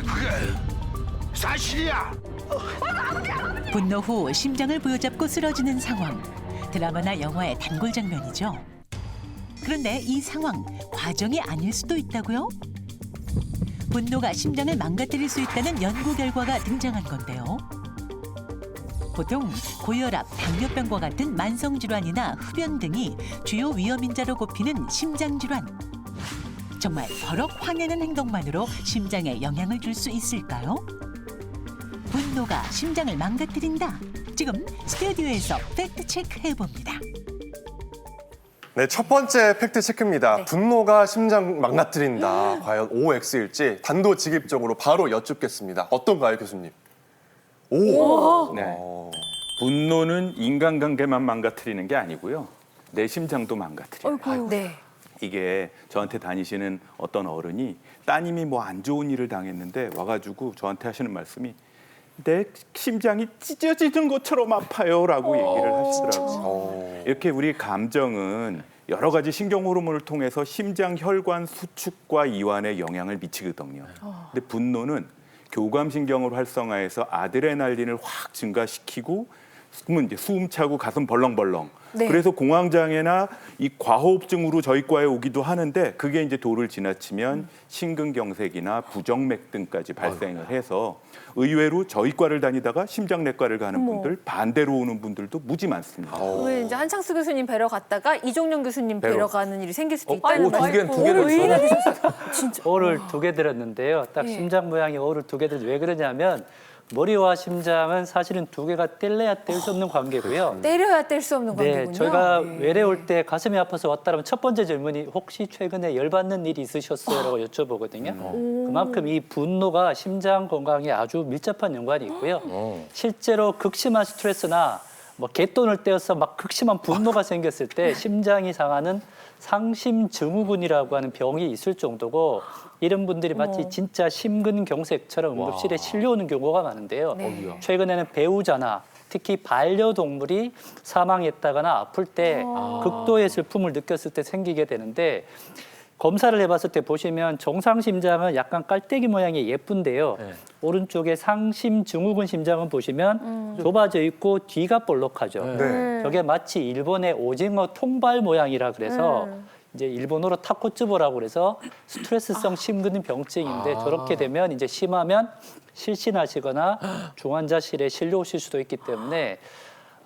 그게 사실이야. 분노 후 심장을 부여잡고 쓰러지는 상황. 드라마나 영화의 단골 장면이죠. 그런데 이 상황 과정이 아닐 수도 있다고요? 분노가 심장을 망가뜨릴 수 있다는 연구 결과가 등장한 건데요. 보통 고혈압, 당뇨병과 같은 만성질환이나 흡연 등이 주요 위험인자로 꼽히는 심장질환. 정말 버럭 화내는 행동만으로 심장에 영향을 줄 수 있을까요? 분노가 심장을 망가뜨린다. 지금 스튜디오에서 팩트체크 해봅니다. 네, 첫 번째 팩트 체크입니다. 분노가 심장 망가뜨린다. 과연 OX일지 단도직입적으로 바로 여쭙겠습니다. 어떤가요, 교수님? 오. 네. 분노는 인간관계만 망가뜨리는 게 아니고요. 내 심장도 망가뜨려요. 네. 이게 저한테 다니시는 어떤 어른이 따님이 뭐 안 좋은 일을 당했는데 와가지고 저한테 하시는 말씀이 내 심장이 찢어지는 것처럼 아파요라고 얘기를 하시더라고요. 이렇게 우리 감정은 여러 가지 신경 호르몬을 통해서 심장 혈관 수축과 이완에 영향을 미치거든요. 근데 분노는 교감신경을 활성화해서 아드레날린을 확 증가시키고 숨 차고 가슴 벌렁벌렁. 네. 그래서 공황장애나 이 과호흡증으로 저희과에 오기도 하는데 그게 이제 도를 지나치면 심근경색이나 부정맥 등까지 발생을 해서 의외로 저희과를 다니다가 심장내과를 가는 분들, 반대로 오는 분들도 무지 많습니다. 왜 이제 한창수 교수님 뵈러 갔다가 이종영 교수님 뵈러 가는 일이 생길 수도 있다는 두 개를 의인이 되셨어요. 진짜. 오를 두 개 들었는데요. 딱 예. 심장 모양이 오를 두 개 들었는데 왜 그러냐면 머리와 심장은 사실은 두 개가 뗄래야 뗄 수 없는 관계고요. 때려야 뗄 수 없는 관계군요. 네, 저희가 예. 외래 올 때 가슴이 아파서 왔다라면 첫 번째 질문이 혹시 최근에 열받는 일이 있으셨어요? 라고 여쭤보거든요. 그만큼 이 분노가 심장 건강에 아주 밀접한 연관이 있고요. 실제로 극심한 스트레스나 뭐 갯돈을 떼어서 막 극심한 분노가 생겼을 때 심장이 상하는 상심증후군이라고 하는 병이 있을 정도고 이런 분들이 마치 진짜 심근경색처럼 응급실에 실려오는 경우가 많은데요. 네. 최근에는 배우자나 특히 반려동물이 사망했다거나 아플 때 극도의 슬픔을 느꼈을 때 생기게 되는데 검사를 해봤을 때 보시면 정상 심장은 약간 깔때기 모양이 예쁜데요. 오른쪽에 상심증후군 심장은 보시면 좁아져 있고 뒤가 볼록하죠. 네. 저게 마치 일본의 오징어 통발 모양이라 그래서 이제 일본어로 타코츠보라고 그래서 스트레스성 심근병증인데 저렇게 되면 이제 심하면 실신하시거나 중환자실에 실려오실 수도 있기 때문에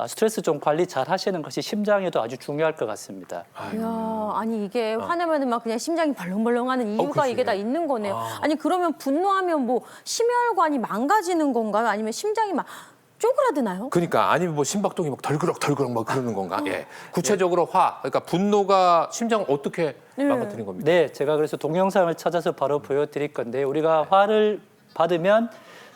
스트레스 좀 관리 잘 하시는 것이 심장에도 아주 중요할 것 같습니다. 이야, 아니 이게 화나면은 막 그냥 심장이 벌렁벌렁하는 이유가 이게 다 있는 거네요. 아니 그러면 분노하면 뭐 심혈관이 망가지는 건가요? 아니면 심장이 막 쪼그라드나요? 그러니까 아니면 뭐 심박동이 막 덜그럭 막 그러는 건가? 예. 구체적으로 그러니까 분노가 심장 어떻게 망가뜨리는 겁니까? 네, 제가 그래서 동영상을 찾아서 바로 보여드릴 건데 우리가 화를 받으면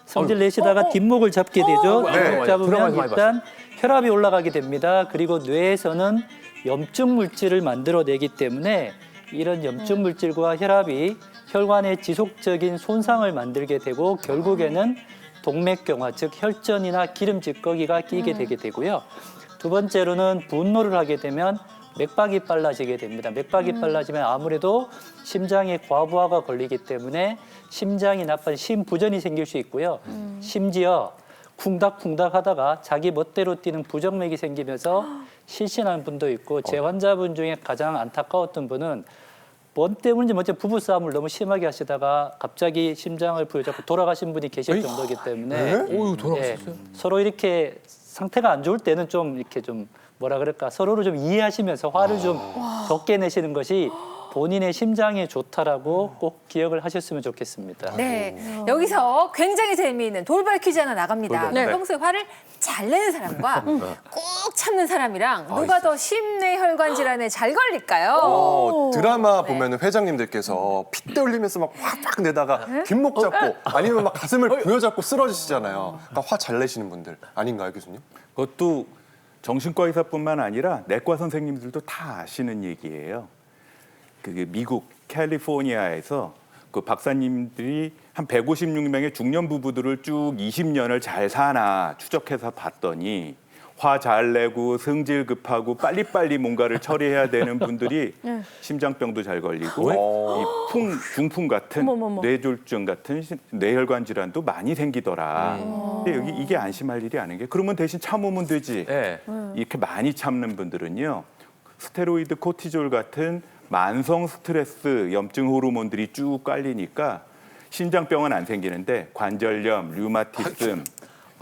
성질 내시다가 뒷목을 잡게 되죠. 네. 뒷목 잡으면 드라마에서 많이 일단 혈압이 올라가게 됩니다. 그리고 뇌에서는 염증 물질을 만들어내기 때문에 이런 염증 물질과 혈압이 혈관에 지속적인 손상을 만들게 되고 결국에는 동맥경화, 즉 혈전이나 기름 찌꺼기가 끼게 되게 되고요. 두 번째로는 분노를 하게 되면 맥박이 빨라지게 됩니다. 맥박이 빨라지면 아무래도 심장에 과부하가 걸리기 때문에 심장이 나쁜 심부전이 생길 수 있고요. 심지어 쿵닥쿵닥 하다가 자기 멋대로 뛰는 부정맥이 생기면서 실신하는 분도 있고 제 환자분 중에 가장 안타까웠던 분은 뭔 때문인지 먼저 부부싸움을 너무 심하게 하시다가 갑자기 심장을 부여잡고 돌아가신 분이 계실 정도이기 때문에 오유 돌아가셨어요? 서로 이렇게 상태가 안 좋을 때는 좀 이렇게 좀 뭐라 그럴까 서로를 좀 이해하시면서 화를 좀 적게 내시는 것이 본인의 심장에 좋다라고 꼭 기억을 하셨으면 좋겠습니다. 네. 여기서 굉장히 재미있는 돌발 퀴즈 하나 나갑니다. 네. 평소에 화를 잘 내는 사람과 꾹 참는 사람이랑 누가 더 심내 혈관 질환에 잘 걸릴까요? 드라마 보면은 회장님들께서 핏대 흘리면서 막 확 내다가 뒷목 잡고 아니면 막 가슴을 부여잡고 쓰러지시잖아요. 그러니까 화 잘 내시는 분들 아닌가요, 교수님? 그것도 정신과 의사뿐만 아니라 내과 선생님들도 다 아시는 얘기예요. 그 미국 캘리포니아에서 그 박사님들이 한 156명의 중년 부부들을 쭉 20년을 잘 사나 추적해서 봤더니 화 잘 내고 성질 급하고 빨리빨리 뭔가를 처리해야 되는 분들이 심장병도 잘 걸리고 이 중풍 같은 어머머머. 뇌졸중 같은 뇌혈관 질환도 많이 생기더라. 근데 여기 이게 안심할 일이 아닌 게 그러면 대신 참으면 되지. 예. 이렇게 많이 참는 분들은요. 스테로이드, 코티졸 같은 만성 스트레스 염증 호르몬들이 쭉 깔리니까 신장병은 안 생기는데 관절염, 류마티즘,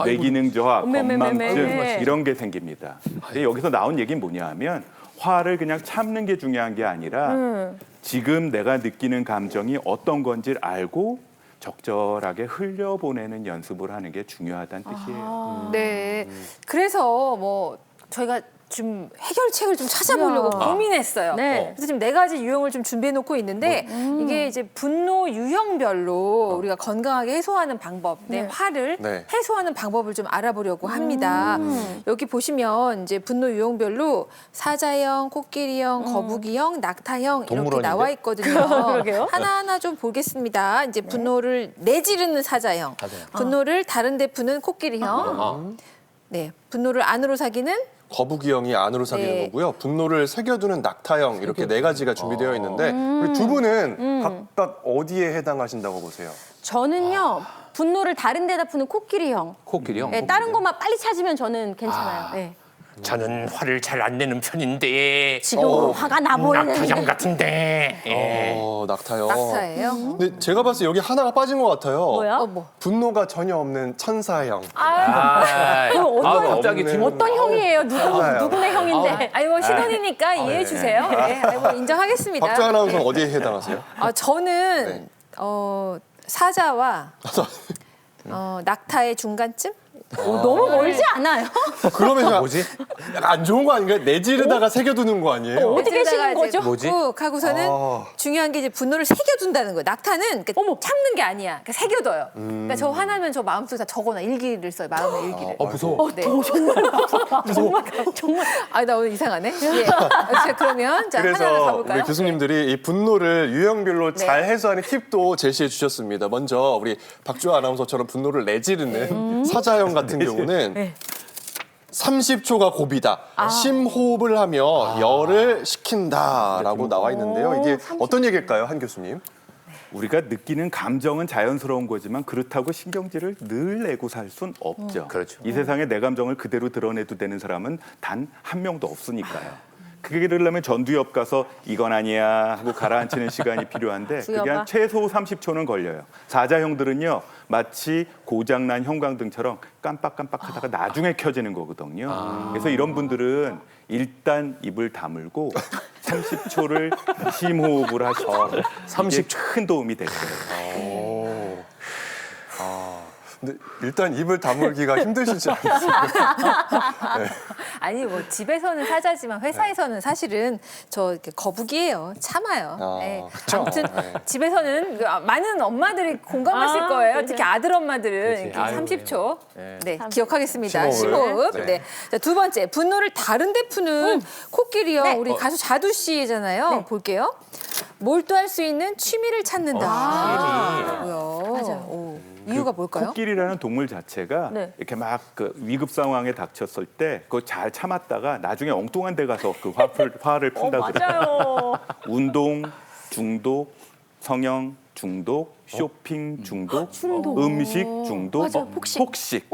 뇌기능 저하, 건망증 이런 게 생깁니다. 근데 여기서 나온 얘기는 뭐냐 하면 화를 그냥 참는 게 중요한 게 아니라 지금 내가 느끼는 감정이 어떤 건지를 알고 적절하게 흘려보내는 연습을 하는 게 중요하다는 뜻이에요. 네. 그래서 뭐 저희가 좀 해결책을 좀 찾아보려고 고민했어요. 네. 그래서 지금 4가지 유형을 좀 준비해 놓고 있는데 이게 이제 분노 유형별로 우리가 건강하게 해소하는 방법, 화를 네. 해소하는 방법을 좀 알아보려고 합니다. 여기 보시면 이제 분노 유형별로 사자형, 코끼리형, 거북이형, 낙타형 이렇게 동물원인데? 나와 있거든요. 그러게요. 하나하나 좀 보겠습니다. 이제 분노를 내지르는 사자형, 분노를 다른 데 푸는 코끼리형, 네, 분노를 안으로 사기는 거북이형이 안으로 사귀는 네. 거고요. 분노를 새겨두는 낙타형 이렇게 4가지가 준비되어 있는데 우리 두 분은 각각 어디에 해당하신다고 보세요? 저는요 분노를 다른 데다 푸는 코끼리형. 코끼리형. 네, 다른 것만 빨리 찾으면 저는 괜찮아요. 네. 저는 화를 잘 안 내는 편인데 지금 화가 나보이는데. 낙타장 같은데. 낙타형. 낙타예요. 근데 제가 봤을 때 여기 하나가 빠진 것 같아요. 뭐야? 뭐. 분노가 전혀 없는 천사형. 갑자기 없는- 어떤 형이에요? 맞아요. 누구네 형인데? 아니 뭐 신혼이니까 이해해 주세요. 네, 아니, 뭐 인정하겠습니다. 박정 아나운서 는 어디에 해당하세요? 저는 네. 사자와 낙타의 중간쯤? 너무 멀지 않아요? 그러면 좀 뭐지? 약간 안 좋은 거 아닌가요? 내지르다가 새겨두는 거 아니에요? 어디 계시는 이제 거죠? 뭐지? 꾹 하고서는 아. 중요한 게 이제 분노를 새겨둔다는 거예요. 낙타는 그러니까 참는 게 아니야. 그러니까 새겨둬요. 그러니까 저 화나면 저 마음속에 다 적어놔. 일기를 써요. 마음의 일기를. 무서워. 네. 정말 아, 나 오늘 이상하네. 예. 자, 그러면 자, 하나하나 그래서 가볼까요? 우리 교수님들이 이 분노를 유형별로 네. 잘 해소하는 팁도 제시해 주셨습니다. 먼저 우리 박주아 아나운서처럼 분노를 내지르는 사자형 같은 경우는 30초가 고비다. 심호흡을 하며 열을 식힌다라고 나와 있는데요. 이게 어떤 얘기일까요, 한 교수님? 우리가 느끼는 감정은 자연스러운 거지만 그렇다고 신경질을 늘 내고 살 순 없죠. 그렇죠. 이 세상에 내 감정을 그대로 드러내도 되는 사람은 단 한 명도 없으니까요. 그게 되려면 전두엽 가서 이건 아니야 하고 가라앉히는 시간이 필요한데 그게 한 최소 30초는 걸려요. 사자형들은요 마치 고장난 형광등처럼 깜빡깜빡하다가 나중에 켜지는 거거든요. 그래서 이런 분들은 일단 입을 다물고 30초를 심호흡을 하셔. 30초 큰 도움이 되죠. 근데 일단 입을 다물기가 힘드시지 않으세요? 아니 뭐 집에서는 사자지만 회사에서는 사실은 저 이렇게 거북이에요. 참아요. 네. 아무튼 집에서는 많은 엄마들이 공감하실 거예요. 특히 아들 엄마들은 이렇게 아유, 30초. 네, 기억하겠습니다. 심호흡을. 15흡. 네. 자, 두 번째 분노를 다른 데 푸는 코끼리요. 네. 우리 가수 자두 씨잖아요. 볼게요. 몰두할 수 있는 취미를 찾는다. 맞아요. 이유가 뭘까요? 코끼리라는 동물 자체가 네. 이렇게 막 그 위급 상황에 닥쳤을 때 그거 잘 참았다가 나중에 엉뚱한 데 가서 그 화를 푼다 그래요. 운동 중독, 성형 중독, 쇼핑 중독, 음식 중독, 폭식.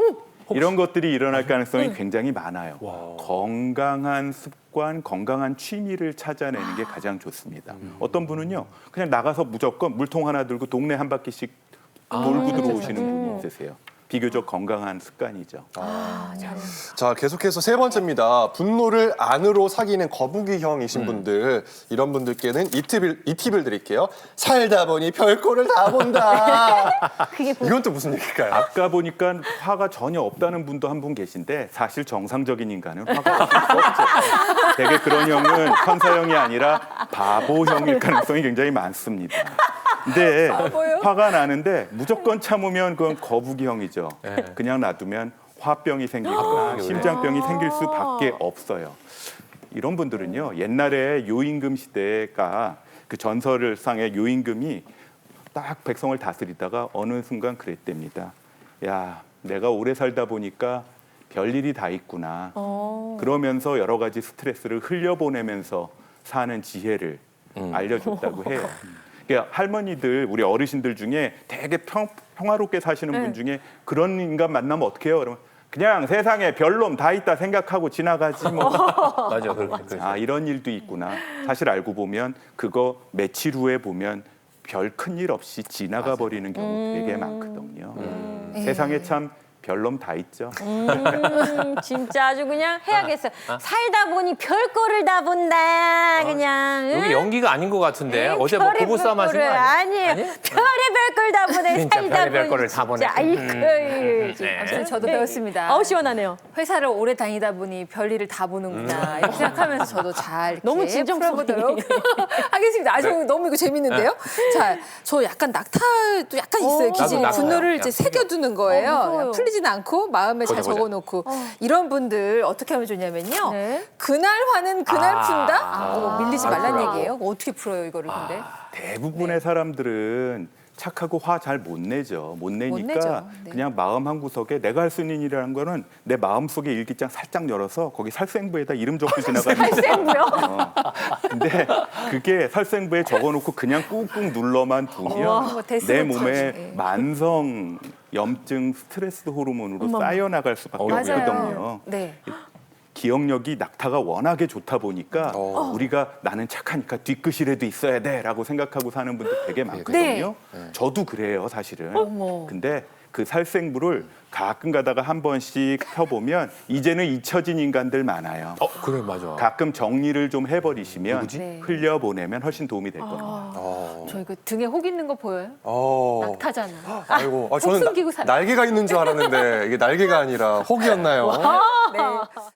이런 것들이 일어날 가능성이 굉장히 많아요. 건강한 습관, 건강한 취미를 찾아내는 게 가장 좋습니다. 어떤 분은요, 그냥 나가서 무조건 물통 하나 들고 동네 한 바퀴씩 몰고 들어오시는 분이 있으세요. 비교적 건강한 습관이죠. 자, 계속해서 세 번째입니다. 분노를 안으로 사귀는 거북이형이신 분들, 이런 분들께는 이 팁을 드릴게요. 살다 보니 별꼴을 다 본다. 이건 또 무슨 얘기일까요? 아까 보니까 화가 전혀 없다는 분도 한 분 계신데 사실 정상적인 인간은 화가 없을 수 없죠. 대개 그런 형은 천사형이 아니라 바보형일 가능성이 굉장히 많습니다. 근데 화가 나는데 무조건 참으면 그건 거북이형이죠. 그냥 놔두면 화병이 생기거나 심장병이 생길 수밖에 없어요. 이런 분들은요. 옛날에 요임금 시대가 그 전설상의 요임금이 딱 백성을 다스리다가 어느 순간 그랬답니다. 야, 내가 오래 살다 보니까 별일이 다 있구나. 그러면서 여러 가지 스트레스를 흘려보내면서 사는 지혜를 알려줬다고 해요. 그러니까 할머니들, 우리 어르신들 중에 되게 평화롭게 사시는 분 중에 그런 인간 만나면 어떡해요? 그러면 그냥 세상에 별놈 다 있다 생각하고 지나가지 뭐. 맞아, 그렇게. 아, 이런 일도 있구나. 사실 알고 보면 그거 며칠 후에 보면 별 큰일 없이 지나가 버리는 경우 되게 많거든요. 세상에 참 별놈 다 있죠. 진짜 아주 그냥 해야겠어요. 살다 보니 별거를 다 본다. 그냥. 여기 연기가 아닌 것 같은데 에이, 어제 뭐 별의 부부싸움 하신 거 별거를 아니에요? 아니에요. 별의 별걸 다 보내. 진짜 살다 별의 보니 별거를 다 보내. 진짜. 아이고. 아무튼 저도 배웠습니다. 어우 시원하네요. 회사를 오래 다니다 보니 별일을 다 보는구나 이렇게 생각하면서 저도 잘 이렇게 너무 진정성이. 풀어보도록 하겠습니다. 아주 너무 이거 재밌는데요. 자, 저 약간 낙타도 약간 있어요. 기질이 나도 분노를 낙타야. 이제 새겨두는 거예요. 무서워요. 풀리진 않고 마음에 잘 보자. 적어놓고 이런 분들 어떻게 하면 좋냐면요. 네. 그날 화는 그날 푼다. 밀리지 말란 그렇구나. 얘기예요. 어떻게 풀어요 이거를 근데? 대부분의 사람들은 착하고 화 잘 못 내죠. 못 내니까 내죠. 네. 그냥 마음 한 구석에 내가 할 수 있는 일이라는 거는 내 마음속에 일기장 살짝 열어서 거기 살생부에다 이름 적고 지나가는 거예요. 살생부요? 근데 그게 살생부에 적어놓고 그냥 꾹꾹 눌러만 두면 뭐 데스 내 노트 몸에 하시네. 만성 염증 스트레스 호르몬으로 쌓여나갈 수밖에 없거든요. 네. 기억력이 낙타가 워낙에 좋다 보니까 우리가 나는 착하니까 뒤끝이라도 있어야 돼라고 생각하고 사는 분들 되게 많거든요. 저도 그래요, 사실은. 근데 그 살생부를 가끔 가다가 한 번씩 펴보면 이제는 잊혀진 인간들 많아요. 그래, 맞아. 가끔 정리를 좀 해버리시면 네. 흘려보내면 훨씬 도움이 될 겁니다. 저 이거 등에 혹 있는 거 보여요? 낙타잖아. 아이고, 저는 목숨 기고 살아. 날개가 있는 줄 알았는데 이게 날개가 아니라 혹이었나요? 네.